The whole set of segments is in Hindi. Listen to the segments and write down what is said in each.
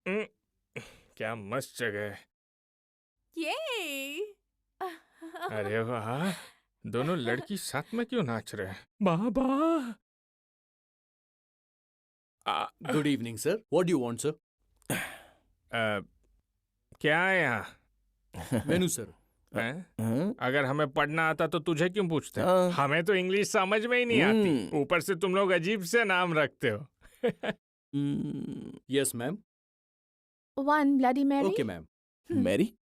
हम्म, क्या मस्त जगह है। ये अरे वाह, दोनों लड़की साथ में क्यों नाच रहे हैं? बाबा good evening sir, what do you want sir? क्या है यहाँ? Menu sir. हैं? अगर हमें पढ़ना आता तो तुझे क्यों पूछते? हाँ। हमें तो इंग्लिश समझ में ही नहीं आती, ऊपर से तुम लोग अजीब से नाम रखते हो। Yes ma'am. One bloody Mary. Okay ma'am. Mary,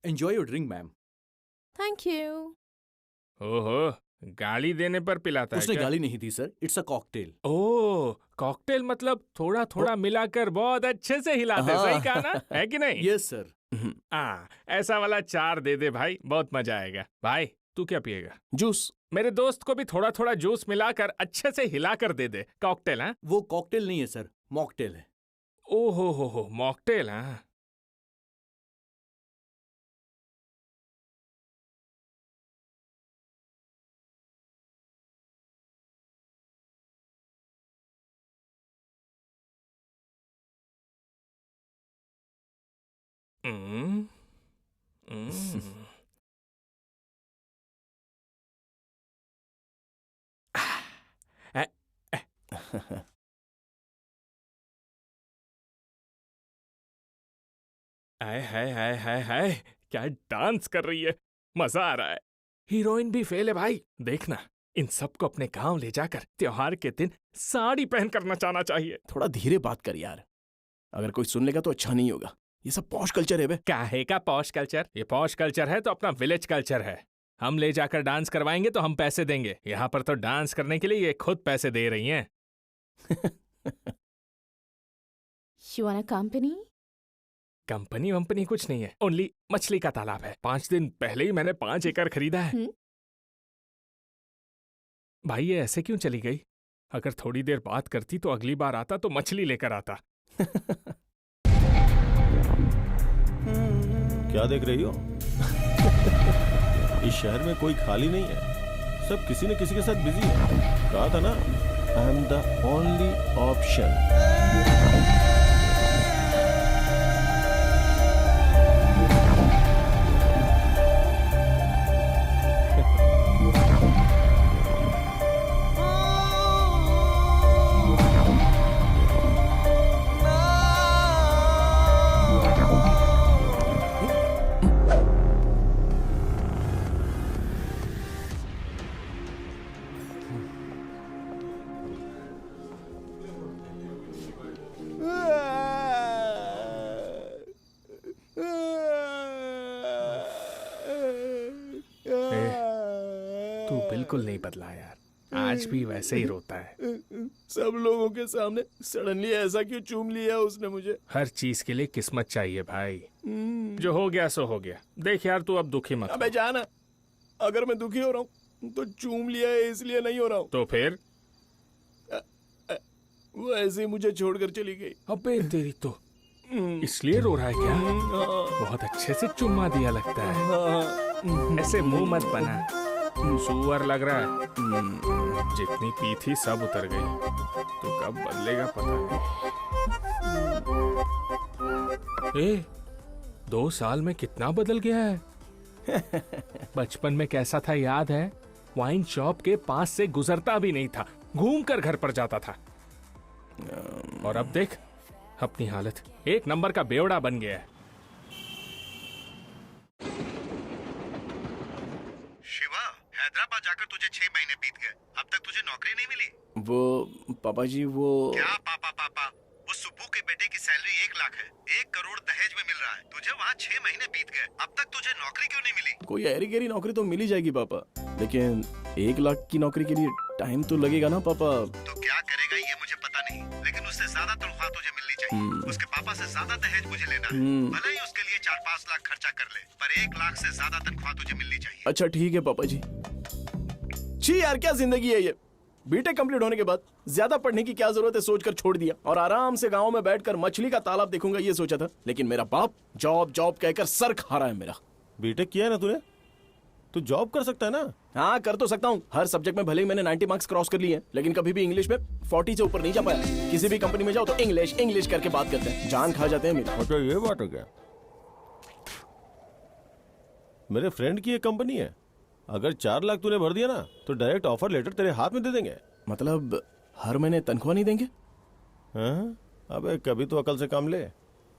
enjoy your drink ma'am. Thank you. ओहो, गाली देने पर पिलाता है उसने क्या? गाली नहीं दी sir, it's a cocktail. Oh, cocktail मतलब थोड़ा थोड़ा मिलाकर बहुत अच्छे से हिलाते, हाँ। सही कहा ना? है कि नहीं? Yes sir. ऐसा वाला 4 दे दे भाई, बहुत मजा आएगा। भाई तू क्या पिएगा? जूस। मेरे दोस्त को भी थोड़ा थोड़ा जूस मिलाकर अच्छे से हिलाकर दे दे। कॉकटेल? हाँ, वो कॉकटेल नहीं है सर, मॉकटेल है। ओहो हो, मॉकटेल। हाँ, हम्म, हम्म। आ, हाय हाय हाय हाय हाय, क्या डांस कर रही है, मजा आ रहा है। हीरोइन भी फेल है भाई। देखना, इन सबको अपने गांव ले जाकर त्योहार के दिन साड़ी पहनकर नचाना चाहिए। थोड़ा धीरे बात कर यार, अगर कोई सुन लेगा तो अच्छा नहीं होगा। ये सब पॉश कल्चर है बे। काहे का पॉश कल्चर? ये पॉश कल्चर है तो अपना विलेज कल्चर है। हम ले जाकर डांस करवाएंगे तो हम पैसे देंगे। यहाँ पर तो डांस करने के लिए ये खुद पैसे दे रही हैं। You want a company? Company वंपनी कुछ नहीं है, ओनली मछली का तालाब है। 5 दिन पहले ही मैंने 5 एकड़ खरीदा है। भाई ये ऐसे क्यों चली गई? अगर थोड़ी देर बात करती तो अगली बार आता तो मछली लेकर आता। क्या देख रही हो? इस शहर में कोई खाली नहीं है, सब किसी न किसी के साथ बिजी है। कहा था ना, I am the only option. तू बिल्कुल नहीं बदला यार, आज भी वैसे ही रोता है। सब लोगों के सामने सडनली ऐसा क्यों चूम लिया उसने मुझे? हर चीज के लिए किस्मत चाहिए भाई। जो हो गया सो हो गया। देख यार, तू अब दुखी मत अबे हो। जाना, अगर मैं दुखी हो रहा हूँ तो चूम लिया है इसलिए नहीं हो रहा हूँ। तो फिर? वो ऐसे ही मुझे छोड़कर चली गई। अबे तेरी तो, इसलिए रो रहा है क्या? बहुत अच्छे से चुम्मा दिया लगता है। ऐसे मुंह मत बना, सुअर लग रहा है। जितनी पी थी सब उतर गई, तो कब बदलेगा पता नहीं। 2 साल में कितना बदल गया है। बचपन में कैसा था याद है? वाइन शॉप के पास से गुजरता भी नहीं था, घूमकर घर पर जाता था। और अब देख अपनी हालत, 1 नंबर का बेवड़ा बन गया है। शिवा, हैदराबाद जाकर तुझे 6 महीने बीत गए, अब तक तुझे नौकरी नहीं मिली। वो पापा जी, वो क्या पापा पापा? वो सुब्बू के बेटे की सैलरी 1 लाख है, 1 करोड़ दहेज में मिल रहा है। तुझे वहाँ 6 महीने बीत गए, अब तक तुझे नौकरी क्यों नहीं मिली? कोई ऐरी गैरी नौकरी तो मिल ही जाएगी पापा, लेकिन 1 लाख की नौकरी के लिए टाइम तो लगेगा ना पापा। तो क्या करेगा ये मुझे पता नहीं, लेकिन उससे ज्यादा तनख्वाह तुझे मिलनी चाहिए। उसके पापा से ज्यादा दहेज मुझे लेना है। भले ही उसके लिए 4-5 लाख खर्चा कर ले, पर 1 लाख से ज्यादा तनख्वाह तुझे मिलनी चाहिए। अच्छा ठीक है पापा जी। छी यार, क्या जिंदगी है ये। बीटेक कंप्लीट होने के बाद ज्यादा पढ़ने की क्या जरूरत है सोचकर छोड़ दिया, और आराम से गांव में बैठकर मछली का तालाब देखूंगा ये सोचा था। लेकिन मेरा बाप जॉब जॉब कहकर सर खा रहा है मेरा। बीटेक किया है ना तूने? तू जॉब कर सकता है ना। हाँ कर तो सकता हूँ, हर सब्जेक्ट में भले ही मैंने 90 मार्क्स क्रॉस कर लिए हैं, लेकिन कभी भी इंग्लिश में 40 से ऊपर नहीं जा पाया। किसी भी कंपनी में जाओ तो इंग्लिश इंग्लिश करके बात करते हैं, जान खा जाते हैं मेरी। अच्छा ये बात है क्या? मेरे फ्रेंड की एक कंपनी है, अगर 4 लाख तूने भर दिया ना तो डायरेक्ट ऑफर लेटर तेरे हाथ में दे देंगे। मतलब हर महीने तनख्वाह नहीं देंगे? हाँ? अबे कभी तो अकल से काम ले,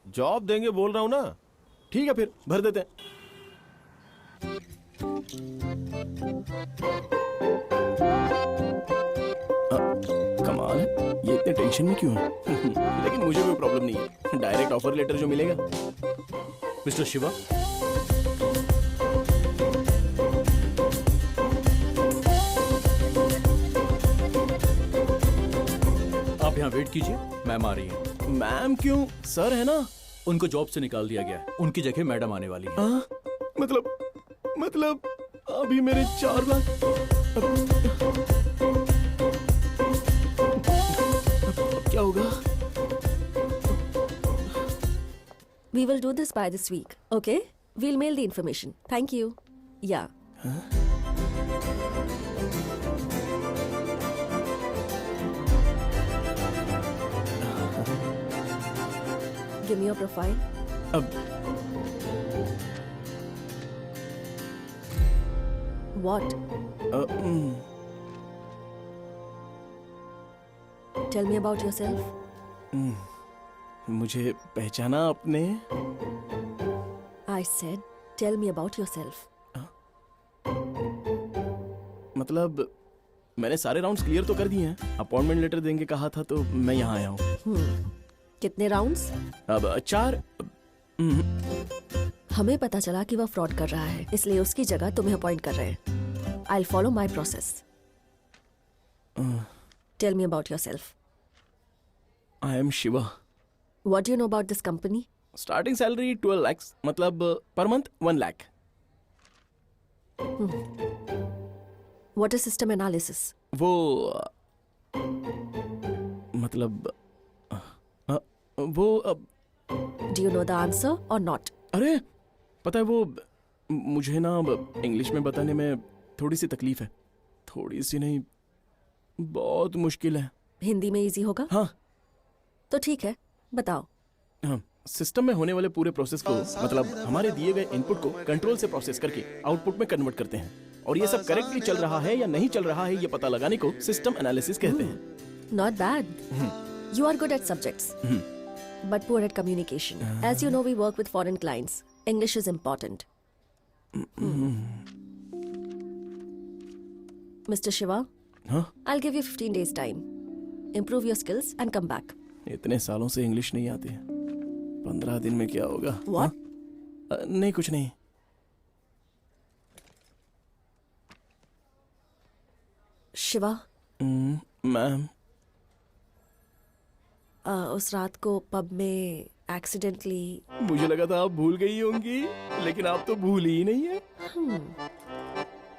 जॉब देंगे बोल रहा हूँ ना। ठीक है फिर भर देते हैं। कमाल है, ये इतने टेंशन में क्यों है? लेकिन मुझे कोई प्रॉब्लम नहीं है, डायरेक्ट ऑफर लेटर जो मिलेगा। मिस्टर शिवा, आप यहाँ वेट कीजिए, मैम आ रही हैं। मैम क्यों? सर है ना। उनको जॉब से निकाल दिया गया है, उनकी जगह मैडम आने वाली है। हाँ? मतलब अभी मेरे 4 लाख। अब क्या होगा? We will do this by this week, okay? We'll mail the information. Thank you. Yeah. Give me your profile. अब What? A, um, Tell me about yourself. मुझे पहचाना आपने? I said, tell me about yourself. मतलब मैंने सारे राउंड्स क्लियर तो कर दिए हैं, अपॉइंटमेंट लेटर देंगे कहा था तो मैं यहाँ आया हूँ। कितने राउंड्स? अब 4। हमें पता चला कि वह फ्रॉड कर रहा है, इसलिए उसकी जगह तुम्हें अपॉइंट कर रहे हैं. I'll follow my process. Tell me about yourself. I am Shiva. What do you know about this company? Starting salary 12 lakhs, मतलब per month 1 lakh. What is system analysis? वो मतलब वो Do you know the answer or not? अरे पता है वो मुझे ना इंग्लिश में बताने में थोड़ी सी तकलीफ है. थोड़ी सी नहीं, बहुत मुश्किल है. हिंदी में इजी होगा? हाँ तो ठीक है, बताओ. हाँ, सिस्टम में होने वाले पूरे प्रोसेस को, मतलब हमारे दिए गए इनपुट को कंट्रोल से प्रोसेस करके आउटपुट में कन्वर्ट करते हैं, और ये सब करेक्टली चल रहा है या नहीं चल रहा है ये पता लगाने को सिस्टम एनालिसिस कहते हैं. Not bad. You are good at subjects, but poor at communication. As you know, we work with foreign clients. English is important. Mr. Shiva, हाँ, I'll give you 15 days time. Improve your skills and come back. इतने सालों से इंग्लिश नहीं आती है, 15 दिन में क्या होगा? What? नहीं कुछ नहीं. शिवा, मैम उस रात को पब में एक्सीडेंटली. मुझे लगा था आप भूल गई होंगी, लेकिन आप तो भूल ही नहीं है.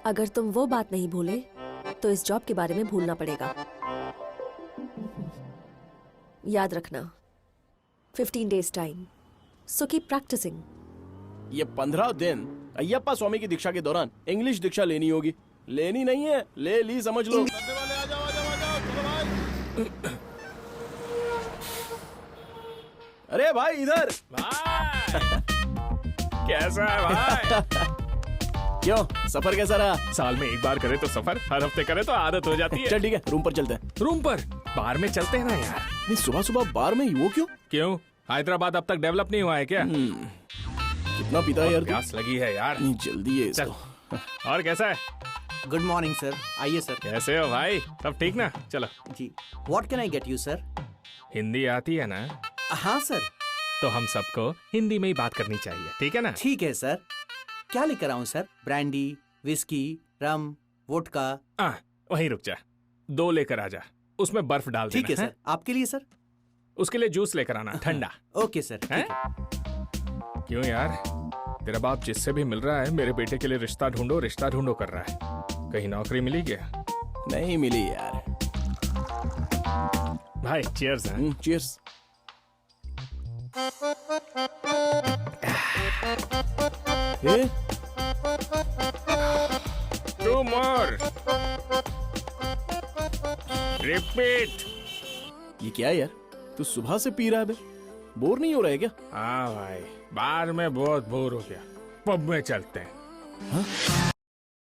अगर तुम वो बात नहीं भूले तो इस जॉब के बारे में भूलना पड़ेगा. याद रखना, 15 days time. So keep practising. ये 15 दिन अय्यप्पा स्वामी की दीक्षा के दौरान इंग्लिश दीक्षा लेनी होगी. लेनी नहीं है, ले ली समझ लो. अरे भाई इधर. भाई कैसा है भाई? क्यों, सफर कैसा रहा? साल में एक बार करे तो सफर, हर हफ्ते करे तो आदत हो जाती है. चल ठीक है, रूम पर चलते हैं. रूम पर बार में चलते हैं ना यार. नहीं, सुबह सुबह बार में ही, वो क्यों? क्यों, हैदराबाद अब तक डेवलप नहीं हुआ है क्या? कितना पीता है यार? प्यास लगी है यार. नहीं, जल्दी है चल. इसको. और कैसा है? Good morning sir. आइए सर. कैसे हो भाई? सब ठीक ना? चलो. जी, what can I get you sir? Hindi आती है ना? हाँ सर. तो हम सबको हिंदी में ही बात करनी चाहिए, ठीक है ना? ठीक है सर. क्या लेकर आऊं सर? ब्रांडी, विस्की, रम, वोडका? वहीं रुक जा. 2 लेकर आ जा, उसमें बर्फ डाल देना. ठीक है सर. आपके लिए सर? उसके लिए जूस लेकर आना, ठंडा. Okay sir. हैं? क्यों यार, तेरा बाप जिससे भी मिल रहा है मेरे बेटे के लिए रिश्ता ढूंढो कर रहा है. कहीं नौकरी मिली क्या? नहीं मिली यार. भाई चीयर्स. चीयर्स. ए? रिपीट। ये क्या है यार, तू सुबह से पी रहा है बे? बोर नहीं हो रहा है क्या? हाँ भाई, बार में बहुत बोर हो गया, पब में चलते हैं।